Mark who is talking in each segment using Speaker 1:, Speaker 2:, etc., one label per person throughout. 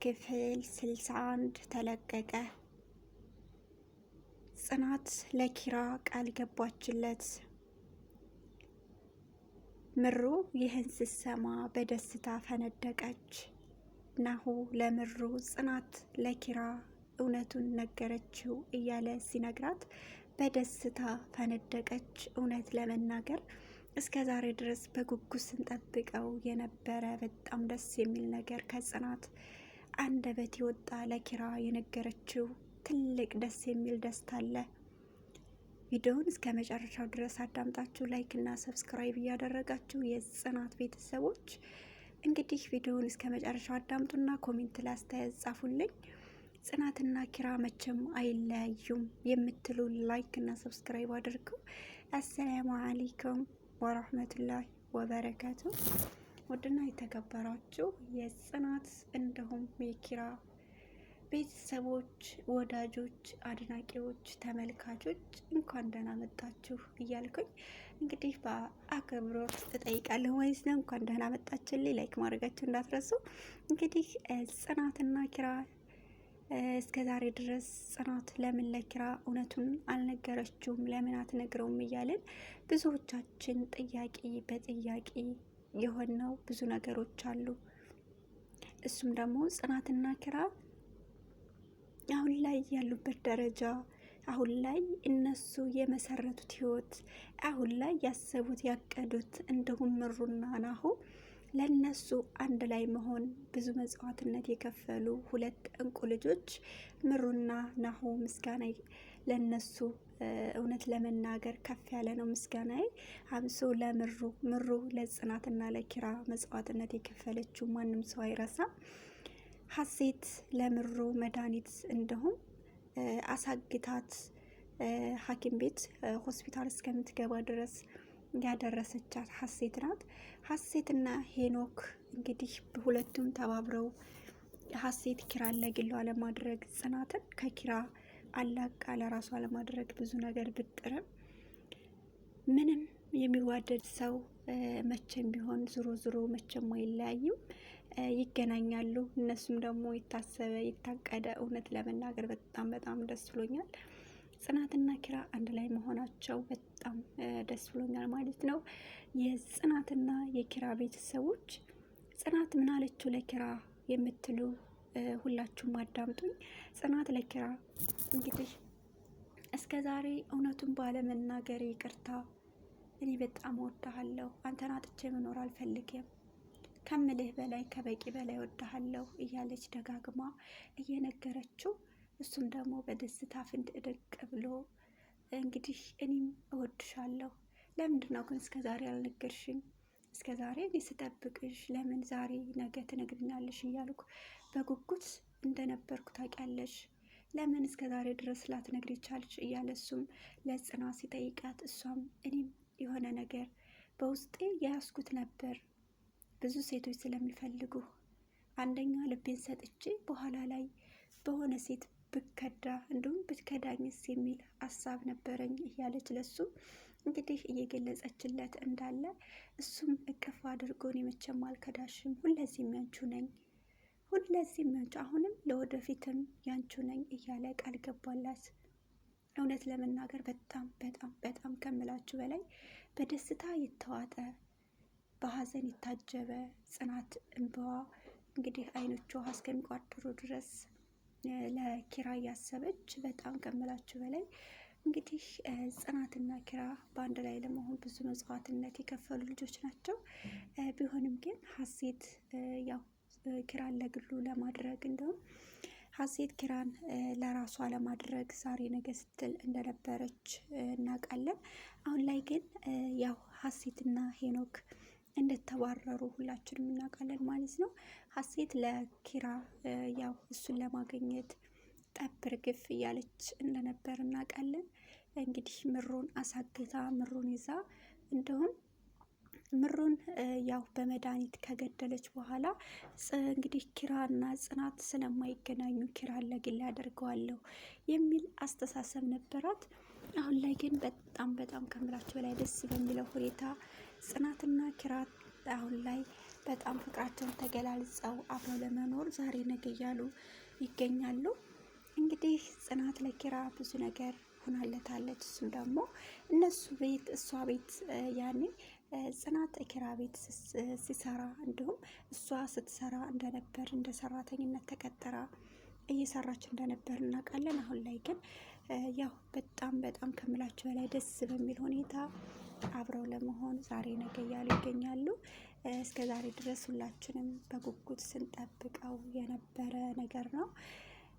Speaker 1: ክፍል 61 ተለቀቀ። ጽናት ለኪራ ቃል ገባችለት። ምሩ ይህን ስትሰማ በደስታ ፈነደቀች። ናሁ ለምሩ ጽናት ለኪራ እውነቱን ነገረችው እያለ ሲነግራት በደስታ ፈነደቀች። እውነት ለመናገር እስከ ዛሬ ድረስ በጉጉት ስንጠብቀው የነበረ በጣም ደስ የሚል ነገር ከጽናት አንደበት የወጣ ለኪራ የነገረችው ትልቅ ደስ የሚል ደስታ አለ። ቪዲዮውን እስከ መጨረሻው ድረስ አዳምጣችሁ ላይክ እና ሰብስክራይብ እያደረጋችሁ የጽናት ቤተሰቦች እንግዲህ ቪዲዮውን እስከ መጨረሻው አዳምጡና ኮሜንት ላይ አስተያየት ጻፉልኝ። ጽናትና ኪራ መቼም አይለያዩም የምትሉ ላይክ እና ሰብስክራይብ አድርጉ። አሰላሙ አለይኩም ወራህመቱላሂ ወበረካቱ። ውድና የተከበራችሁ የጽናት እንዲሁም የኪራ ቤተሰቦች፣ ወዳጆች፣ አድናቂዎች፣ ተመልካቾች እንኳን ደህና መጣችሁ እያልኩኝ እንግዲህ በአክብሮት እጠይቃለሁ ማለት ነው። እንኳን ደህና መጣችልኝ። ላይክ ማድረጋችሁ እንዳትረሱ። እንግዲህ ጽናትና ኪራ እስከ ዛሬ ድረስ ጽናት ለምን ለኪራ እውነቱን አልነገረችውም፣ ለምን አትነግረውም እያልን ብዙዎቻችን ጥያቄ በጥያቄ የሆነው ብዙ ነገሮች አሉ። እሱም ደግሞ ጽናትና ኪራ አሁን ላይ ያሉበት ደረጃ፣ አሁን ላይ እነሱ የመሰረቱት ህይወት፣ አሁን ላይ ያሰቡት ያቀዱት፣ እንዲሁም ምሩና ናሁ ለነሱ አንድ ላይ መሆን ብዙ መስዋዕትነት የከፈሉ ሁለት እንቁ ልጆች ምሩና ናሁ ምስጋና ለነሱ እውነት ለመናገር ከፍ ያለ ነው። ምስጋናዬ አምሶ ምሩ ለጽናትና ለኪራ መስዋዕትነት የከፈለችው ማንም ሰው አይረሳም። ሀሴት ለምሩ መድኃኒት እንዲሁም አሳግታት ሐኪም ቤት ሆስፒታል እስከምትገባ ድረስ ያደረሰቻት ሀሴት ናት። ሀሴትና ሄኖክ እንግዲህ ሁለቱም ተባብረው ሀሴት ኪራን ለግሏ ለማድረግ ጽናትን ከኪራ አላቃ ለራሷ ለማድረግ ብዙ ነገር ብጥርም ምንም የሚዋደድ ሰው መቼም ቢሆን ዞሮ መቼም አይለያዩም፣ ይገናኛሉ። እነሱም ደግሞ የታሰበ የታቀደ እውነት ለመናገር በጣም ደስ ብሎኛል። ጽናትና ኪራ አንድ ላይ መሆናቸው በጣም ደስ ብሎኛል ማለት ነው። የጽናትና የኪራ ቤተሰቦች ጽናት ምን አለችው ለኪራ የምትሉ ሁላችሁም አዳምጡኝ። ጽናት ለኪራ እንግዲህ እስከ ዛሬ እውነቱን ባለመናገር ይቅርታ፣ እኔ በጣም እወድሃለሁ፣ አንተን አጥቼ መኖር አልፈልግም፣ ከምልህ በላይ ከበቂ በላይ እወድሃለሁ እያለች ደጋግማ እየነገረችው እሱም ደግሞ በደስታ ፍንድቅ ብሎ እንግዲህ እኔም እወድሻለሁ፣ ለምንድን ነው ግን እስከ ዛሬ አልነገርሽኝ? እስከ ዛሬ እኔ ስጠብቅሽ ለምን ዛሬ ነገ ትነግሪኛለሽ እያልኩ በጉጉት እንደነበርኩ ታውቂያለሽ፣ ለምን እስከ ዛሬ ድረስ ላትነግሪ ቻልሽ? እያለ እሱም ለጽናት ሲጠይቃት እሷም እኔም የሆነ ነገር በውስጤ የያዝኩት ነበር፣ ብዙ ሴቶች ስለሚፈልጉ አንደኛ ልቤን ሰጥቼ በኋላ ላይ በሆነ ሴት ብከዳ እንዲሁም ብትከዳኝስ የሚል ሀሳብ ነበረኝ እያለች ለሱ እንግዲህ እየገለጸችለት እንዳለ እሱም እቅፍ አድርጎ እኔ መቼም አልከዳሽም፣ ሁለዚህም ያንቹ ነኝ፣ ሁለዚህም ያንቹ፣ አሁንም ለወደፊትም ያንቹ ነኝ እያለ ቃል ገባላት። እውነት ለመናገር በጣም ከምላችሁ በላይ በደስታ የተዋጠ በሀዘን የታጀበ ጽናት እንባዋ እንግዲህ አይኖቿ እስከሚቋጥሩ ድረስ ለኪራ እያሰበች በጣም ከምላችሁ በላይ እንግዲህ ጽናትና ኪራ በአንድ ላይ ለመሆን ብዙ መስዋዕትነት የከፈሉ ልጆች ናቸው። ቢሆንም ግን ሀሴት ያው ኪራን ለግሉ ለማድረግ እንደውም ሀሴት ኪራን ለራሷ ለማድረግ ዛሬ ነገ ስትል እንደነበረች እናውቃለን። አሁን ላይ ግን ያው ሀሴትና ሄኖክ እንደተባረሩ ሁላችንም እናውቃለን ማለት ነው። ሀሴት ለኪራ ያው እሱን ለማግኘት ጠብር ግፍ እያለች እንደነበር እናውቃለን። እንግዲህ ምሩን አሳግታ ምሩን ይዛ እንዲሁም ምሩን ያው በመድኃኒት ከገደለች በኋላ እንግዲህ ኪራና ጽናት ስለማይገናኙ ኪራን ለግል ያደርገዋለሁ የሚል አስተሳሰብ ነበራት። አሁን ላይ ግን በጣም ከምላችሁ በላይ ደስ በሚለው ሁኔታ ጽናትና ኪራ አሁን ላይ በጣም ፍቅራቸውን ተገላልጸው አብረው ለመኖር ዛሬ ነገ እያሉ ይገኛሉ። እንግዲህ ጽናት ለኪራ ብዙ ነገር ሆናለታለች። እሱም ደግሞ እነሱ ቤት እሷ ቤት ያኔ ጽናት ኪራ ቤት ሲሰራ እንዲሁም እሷ ስትሰራ እንደነበር እንደ ሰራተኝነት ተቀጥራ እየሰራች እንደነበር እናውቃለን። አሁን ላይ ግን ያው በጣም ከምላቸው በላይ ደስ በሚል ሁኔታ አብረው ለመሆን ዛሬ ነገ እያሉ ይገኛሉ። እስከ ዛሬ ድረስ ሁላችንም በጉጉት ስንጠብቀው የነበረ ነገር ነው።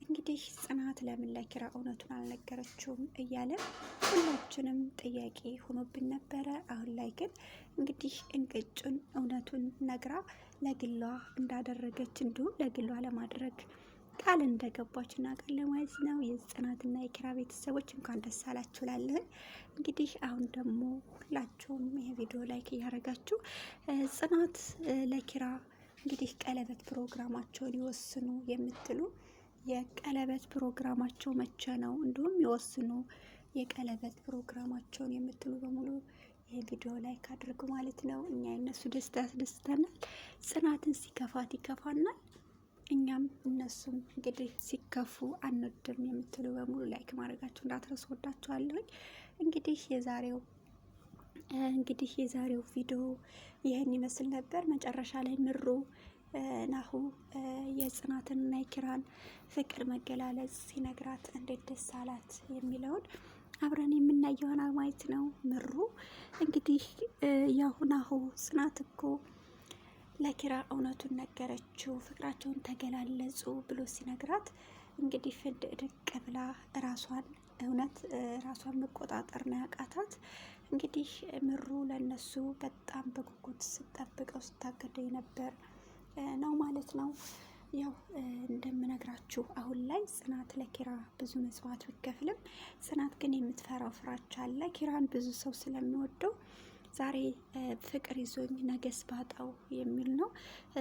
Speaker 1: እንግዲህ ጽናት ለምን ለኪራ እውነቱን አልነገረችውም እያለን ሁላችንም ጥያቄ ሆኖብን ነበረ። አሁን ላይ ግን እንግዲህ እንቅጩን እውነቱን ነግራ ለግሏ እንዳደረገች እንዲሁም ለግሏ ለማድረግ ቃል እንደገባች እናውቃለን ማለት ነው። የጽናትና የኪራ ቤተሰቦች እንኳን ደስ አላችሁ ላለን። እንግዲህ አሁን ደግሞ ሁላችሁም ይሄ ቪዲዮ ላይክ እያደረጋችሁ ጽናት ለኪራ እንግዲህ ቀለበት ፕሮግራማቸውን ይወስኑ የምትሉ የቀለበት ፕሮግራማቸው መቼ ነው እንዲሁም ይወስኑ የቀለበት ፕሮግራማቸውን የምትሉ በሙሉ ይህ ቪዲዮ ላይክ አድርጉ ማለት ነው። እኛ የነሱ ደስታ ያስደስተናል። ጽናትን ሲከፋት ይከፋናል። እኛም እነሱም እንግዲህ ሲከፉ አንወድም የምትሉ በሙሉ ላይክ ማድረጋችሁ እንዳትረሱ። ወዳችኋለሁ። እንግዲህ የዛሬው ቪዲዮ ይህን ይመስል ነበር። መጨረሻ ላይ ምሩ ናሁ የጽናትንና የኪራን ፍቅር መገላለጽ ሲነግራት እንዴት ደስ አላት የሚለውን አብረን የምናየው ይሆናል ማለት ነው። ምሩ እንግዲህ ያው ናሁ ጽናት እኮ ለኪራ እውነቱን ነገረችው፣ ፍቅራቸውን ተገላለጹ ብሎ ሲነግራት እንግዲህ ፍንድቅ ብላ ራሷን መቆጣጠር ነው ያቃታት። እንግዲህ ምሩ ለነሱ በጣም በጉጉት ስጠብቀው ስታገደኝ ነበር ነው ማለት ነው። ያው እንደምነግራችሁ አሁን ላይ ጽናት ለኪራ ብዙ መስዋዕት ቢከፍልም ጽናት ግን የምትፈራው ፍራቻ አለ። ኪራን ብዙ ሰው ስለሚወደው ዛሬ ፍቅር ይዞኝ ነገስ ባጣው የሚል ነው።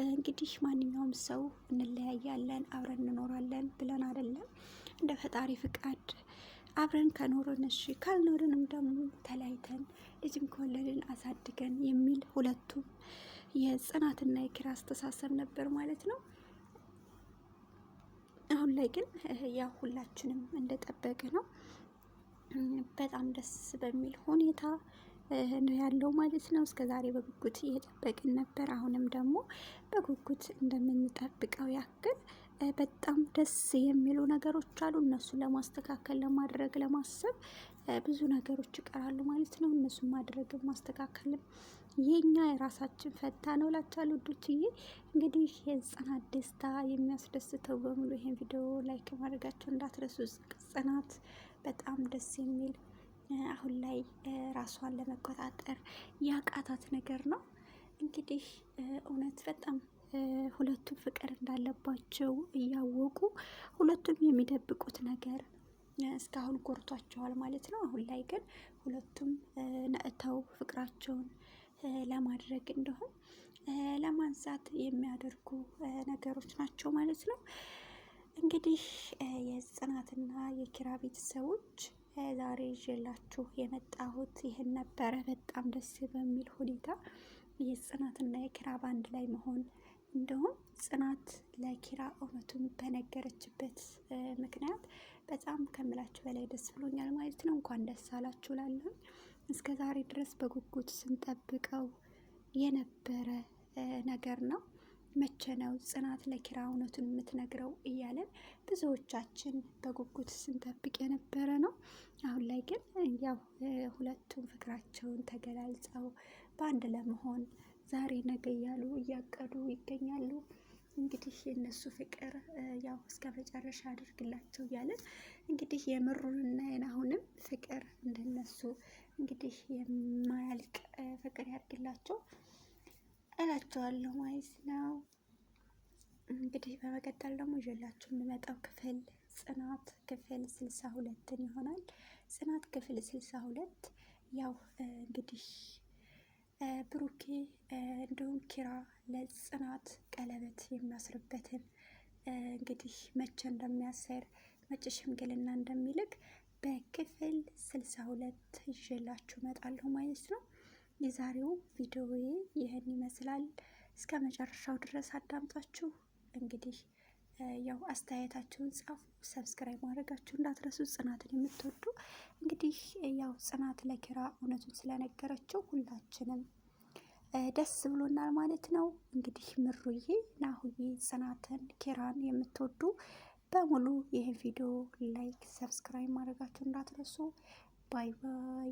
Speaker 1: እንግዲህ ማንኛውም ሰው እንለያያለን አብረን እንኖራለን ብለን አይደለም፣ እንደ ፈጣሪ ፍቃድ አብረን ከኖርን እሺ፣ ካልኖርንም ደግሞ ተለያይተን ልጅም ከወለድን አሳድገን የሚል ሁለቱም የጽናትና የኪራ አስተሳሰብ ነበር ማለት ነው። አሁን ላይ ግን ያው ሁላችንም እንደጠበቀ ነው። በጣም ደስ በሚል ሁኔታ ነው ያለው ማለት ነው። እስከ ዛሬ በጉጉት እየጠበቅን ነበር። አሁንም ደግሞ በጉጉት እንደምንጠብቀው ያክል በጣም ደስ የሚሉ ነገሮች አሉ። እነሱን ለማስተካከል ለማድረግ ለማሰብ ብዙ ነገሮች ይቀራሉ ማለት ነው። እነሱን ማድረግም ማስተካከልም የኛ የራሳችን ፈታ ነው ላቻሉ ውዶችዬ። እንግዲህ የጽናት ደስታ የሚያስደስተው በሙሉ ይሄን ቪዲዮ ላይክ ማድረጋቸው እንዳትረሱ። ጽናት በጣም ደስ የሚል አሁን ላይ ራሷን ለመቆጣጠር ያቃታት ነገር ነው። እንግዲህ እውነት በጣም ሁለቱም ፍቅር እንዳለባቸው እያወቁ ሁለቱም የሚደብቁት ነገር እስካሁን ጎርቷቸዋል ማለት ነው። አሁን ላይ ግን ሁለቱም ነእተው ፍቅራቸውን ለማድረግ እንዲሁም ለማንሳት የሚያደርጉ ነገሮች ናቸው ማለት ነው። እንግዲህ የጽናትና የኪራ ቤተሰቦች ዛሬ ይዤላችሁ የመጣሁት ይህን ነበረ። በጣም ደስ በሚል ሁኔታ የጽናትና የኪራ ባንድ ላይ መሆን እንዲሁም ጽናት ለኪራ እውነቱን በነገረችበት ምክንያት በጣም ከምላችሁ በላይ ደስ ብሎኛል ማለት ነው። እንኳን ደስ አላችሁ ላለሁ እስከ ዛሬ ድረስ በጉጉት ስንጠብቀው የነበረ ነገር ነው። መቼ ነው ጽናት ለኪራ እውነቱን የምትነግረው እያለን ብዙዎቻችን በጉጉት ስንጠብቅ የነበረ ነው። አሁን ላይ ግን ያው ሁለቱም ፍቅራቸውን ተገላልጸው በአንድ ለመሆን ዛሬ ነገ እያሉ እያቀዱ ይገኛሉ። እንግዲህ የእነሱ ፍቅር ያው እስከ መጨረሻ አድርግላቸው እያለን እንግዲህ የምሩንና የናሁንም ፍቅር እንደነሱ እንግዲህ የማያልቅ ፍቅር ያድርግላቸው እላቸዋለሁ ማለት ነው። እንግዲህ በመቀጠል ደግሞ ይዤላችሁ የምመጣው ጽናት ክፍል 62ን ይሆናል። ጽናት ክፍል 62 ያው እንግዲህ ብሩኬ እንዲሁም ኪራ ለጽናት ቀለበት የሚያስርበትን እንግዲህ መቼ እንደሚያሰር መቼ ሽምግልና እንደሚልክ በክፍል 62 ይዤላችሁ እመጣለሁ ማለት ነው። የዛሬው ቪዲዮ ይህን ይመስላል። እስከ መጨረሻው ድረስ አዳምጣችሁ እንግዲህ ያው አስተያየታችሁን ጻፉ። ሰብስክራይብ ማድረጋችሁ እንዳትረሱ። ጽናትን የምትወዱ እንግዲህ ያው ጽናት ለኪራ እውነቱን ስለነገረችው ሁላችንም ደስ ብሎናል ማለት ነው። እንግዲህ ምሩዬ፣ ናሁዬ፣ ጽናትን፣ ኪራን የምትወዱ በሙሉ ይህን ቪዲዮ ላይክ፣ ሰብስክራይብ ማድረጋችሁ እንዳትረሱ። ባይ ባይ።